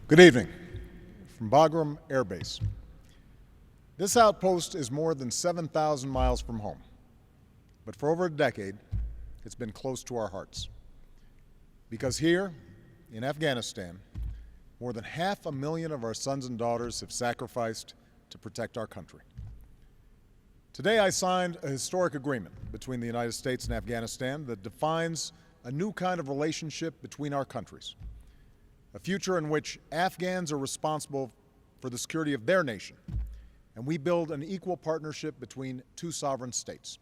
Good evening from Bagram Air Base. This outpost is more than 7,000 miles from home, but for over a decade, it's been close to our hearts. Because here in Afghanistan, more than 500,000 of our sons and daughters have sacrificed to protect our country. Today I signed a historic agreement between the United States and Afghanistan that defines a new kind of relationship between our countries. A future in which Afghans are responsible for the security of their nation, and we build an equal partnership between two sovereign states.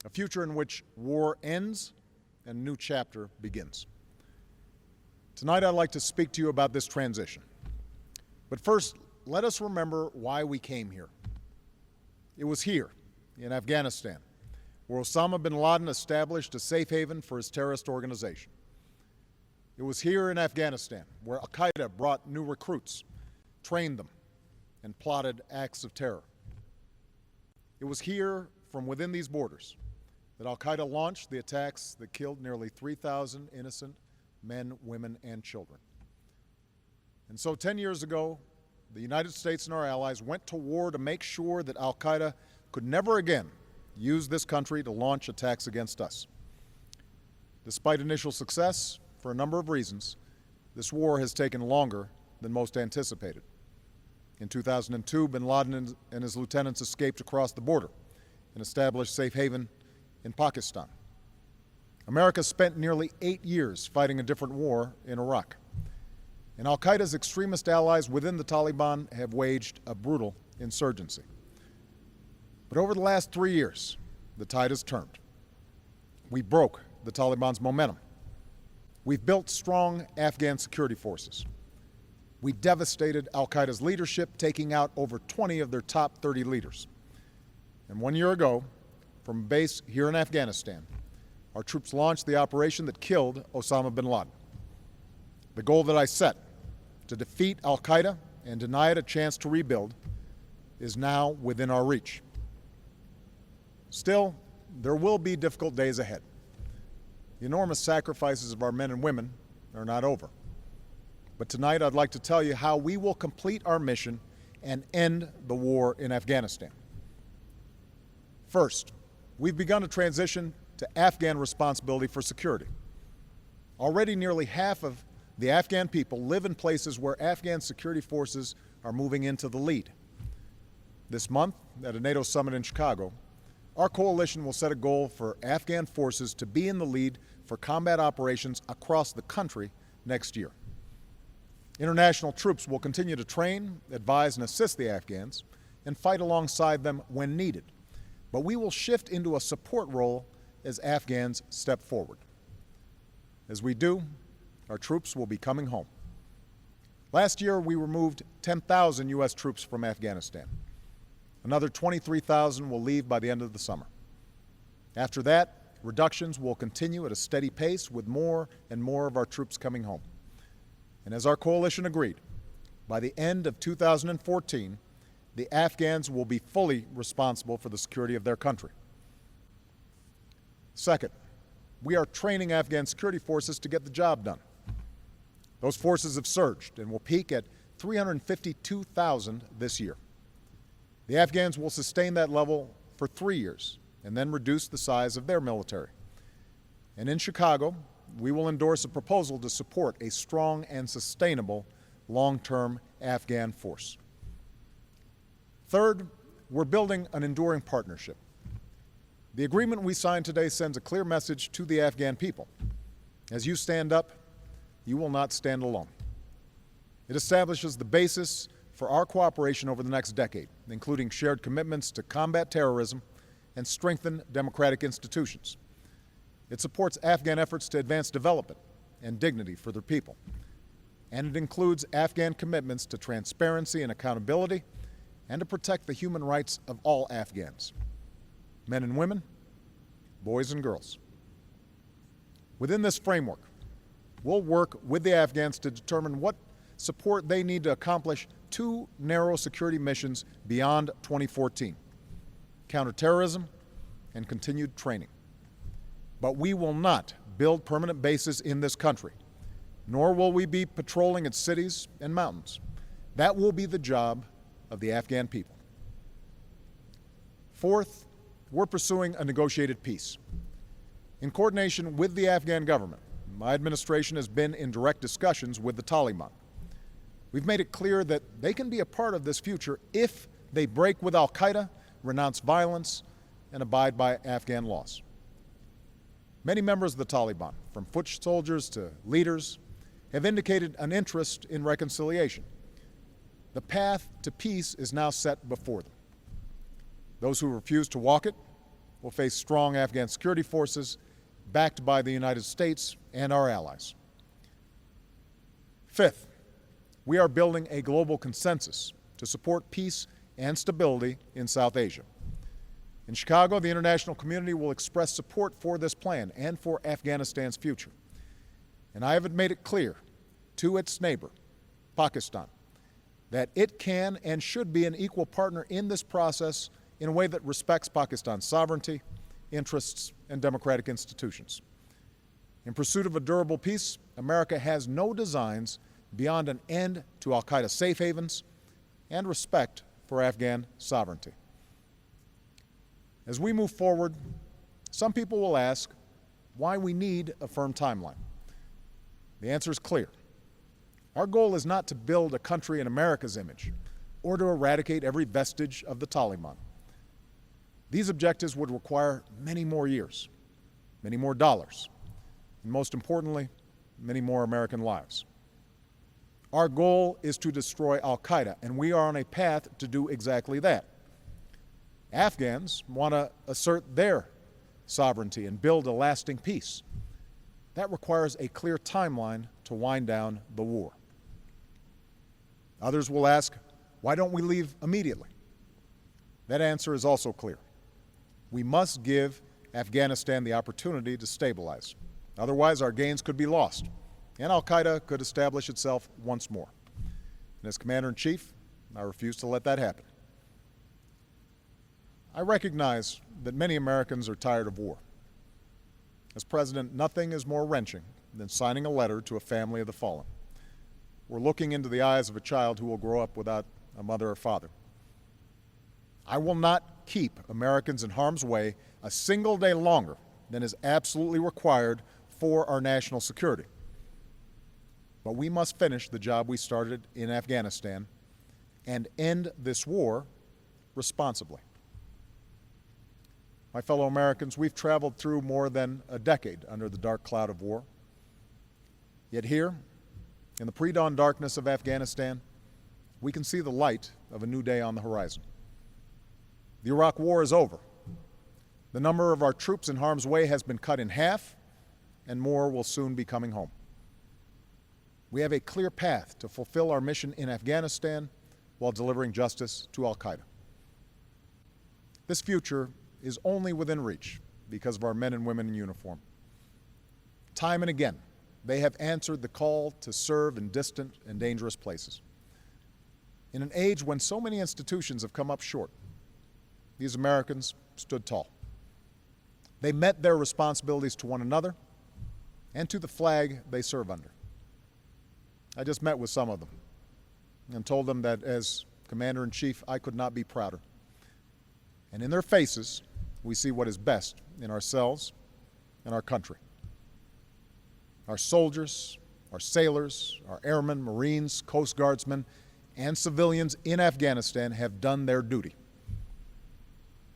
A future in which war ends and a new chapter begins. Tonight I'd like to speak to you about this transition. But first, let us remember why we came here. It was here, in Afghanistan, where Osama bin Laden established a safe haven for his terrorist organization. It was here in Afghanistan where al-Qaeda brought new recruits, trained them, and plotted acts of terror. It was here, from within these borders, that al-Qaeda launched the attacks that killed nearly 3,000 innocent men, women, and children. And so 10 years ago, the United States and our allies went to war to make sure that al-Qaeda could never again use this country to launch attacks against us. Despite initial success, for a number of reasons, this war has taken longer than most anticipated. In 2002, bin Laden and his lieutenants escaped across the border and established safe haven in Pakistan. America spent nearly 8 years fighting a different war in Iraq. And al-Qaeda's extremist allies within the Taliban have waged a brutal insurgency. But over the last 3 years, the tide has turned. We broke the Taliban's momentum. We've built strong Afghan security forces. We devastated al-Qaeda's leadership, taking out over 20 of their top 30 leaders. And 1 year ago, from a base here in Afghanistan, our troops launched the operation that killed Osama bin Laden. The goal that I set, to defeat al-Qaeda and deny it a chance to rebuild, is now within our reach. Still, there will be difficult days ahead. The enormous sacrifices of our men and women are not over. But tonight I'd like to tell you how we will complete our mission and end the war in Afghanistan. First, we've begun a transition to Afghan responsibility for security. Already nearly half of the Afghan people live in places where Afghan security forces are moving into the lead. This month, at a NATO summit in Chicago, our coalition will set a goal for Afghan forces to be in the lead for combat operations across the country next year. International troops will continue to train, advise, and assist the Afghans and fight alongside them when needed. But we will shift into a support role as Afghans step forward. As we do, our troops will be coming home. Last year, we removed 10,000 U.S. troops from Afghanistan. Another 23,000 will leave by the end of the summer. After that, reductions will continue at a steady pace with more and more of our troops coming home. And as our coalition agreed, by the end of 2014, the Afghans will be fully responsible for the security of their country. Second, we are training Afghan security forces to get the job done. Those forces have surged and will peak at 352,000 this year. The Afghans will sustain that level for 3 years and then reduce the size of their military. And in Chicago, we will endorse a proposal to support a strong and sustainable long-term Afghan force. Third, we're building an enduring partnership. The agreement we signed today sends a clear message to the Afghan people. As you stand up, you will not stand alone. It establishes the basis for our cooperation over the next decade, including shared commitments to combat terrorism and strengthen democratic institutions. It supports Afghan efforts to advance development and dignity for their people. And it includes Afghan commitments to transparency and accountability and to protect the human rights of all Afghans, men and women, boys and girls. Within this framework, we'll work with the Afghans to determine what support they need to accomplish 2 narrow security missions beyond 2014: counterterrorism and continued training. But we will not build permanent bases in this country. nor will we be patrolling its cities and mountains. That will be the job of the Afghan people. Fourth, we're pursuing a negotiated peace. In coordination with the Afghan government, my administration has been in direct discussions with the Taliban. We've made it clear that they can be a part of this future if they break with al-Qaeda, renounce violence, and abide by Afghan laws. Many members of the Taliban, from foot soldiers to leaders, have indicated an interest in reconciliation. The path to peace is now set before them. Those who refuse to walk it will face strong Afghan security forces backed by the United States and our allies. Fifth, we are building a global consensus to support peace and stability in South Asia. In Chicago, the international community will express support for this plan and for Afghanistan's future. And I have made it clear to its neighbor, Pakistan, that it can and should be an equal partner in this process in a way that respects Pakistan's sovereignty, interests, and democratic institutions. In pursuit of a durable peace, America has no designs beyond an end to al-Qaeda safe havens and respect for Afghan sovereignty. As we move forward, some people will ask why we need a firm timeline. The answer is clear. Our goal is not to build a country in America's image or to eradicate every vestige of the Taliban. These objectives would require many more years, many more dollars, and most importantly, many more American lives. Our goal is to destroy al-Qaeda, and we are on a path to do exactly that. Afghans want to assert their sovereignty and build a lasting peace. That requires a clear timeline to wind down the war. Others will ask, why don't we leave immediately? That answer is also clear. We must give Afghanistan the opportunity to stabilize. Otherwise, our gains could be lost, and al-Qaeda could establish itself once more. And as Commander-in-Chief, I refuse to let that happen. I recognize that many Americans are tired of war. As President, nothing is more wrenching than signing a letter to a family of the fallen. We're looking into the eyes of a child who will grow up without a mother or father. I will not keep Americans in harm's way a single day longer than is absolutely required for our national security. But we must finish the job we started in Afghanistan and end this war responsibly. My fellow Americans, we've traveled through more than a decade under the dark cloud of war. Yet here, in the pre-dawn darkness of Afghanistan, we can see the light of a new day on the horizon. The Iraq War is over. The number of our troops in harm's way has been cut in half, and more will soon be coming home. We have a clear path to fulfill our mission in Afghanistan while delivering justice to al-Qaeda. This future is only within reach because of our men and women in uniform. Time and again, they have answered the call to serve in distant and dangerous places. In an age when so many institutions have come up short, these Americans stood tall. They met their responsibilities to one another and to the flag they serve under. I just met with some of them and told them that as Commander-in-Chief, I could not be prouder. And in their faces, we see what is best in ourselves and our country. Our soldiers, our sailors, our airmen, Marines, Coast Guardsmen, and civilians in Afghanistan have done their duty.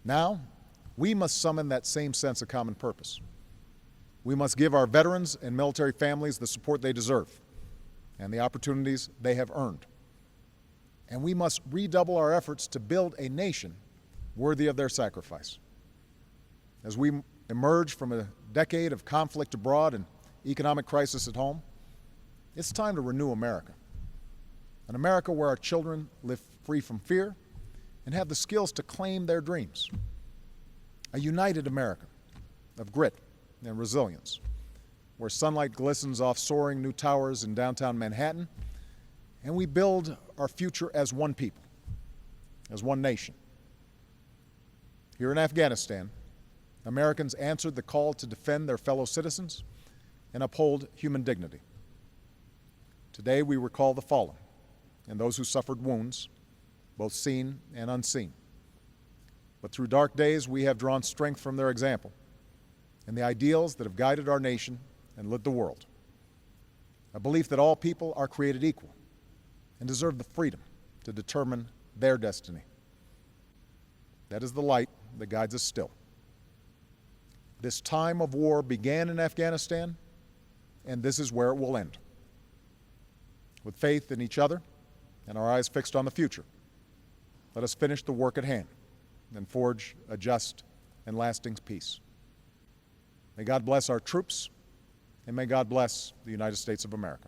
Now, we must summon that same sense of common purpose. We must give our veterans and military families the support they deserve and the opportunities they have earned. And we must redouble our efforts to build a nation worthy of their sacrifice. As we emerge from a decade of conflict abroad and economic crisis at home, it's time to renew America. An America where our children live free from fear and have the skills to claim their dreams. A united America of grit and resilience, where sunlight glistens off soaring new towers in downtown Manhattan, and we build our future as one people, as one nation. Here in Afghanistan, Americans answered the call to defend their fellow citizens and uphold human dignity. Today we recall the fallen and those who suffered wounds, both seen and unseen. But through dark days we have drawn strength from their example and the ideals that have guided our nation and lit the world. A belief that all people are created equal and deserve the freedom to determine their destiny. That is the light that guides us still. This time of war began in Afghanistan, and this is where it will end. With faith in each other and our eyes fixed on the future, let us finish the work at hand and forge a just and lasting peace. May God bless our troops, and may God bless the United States of America.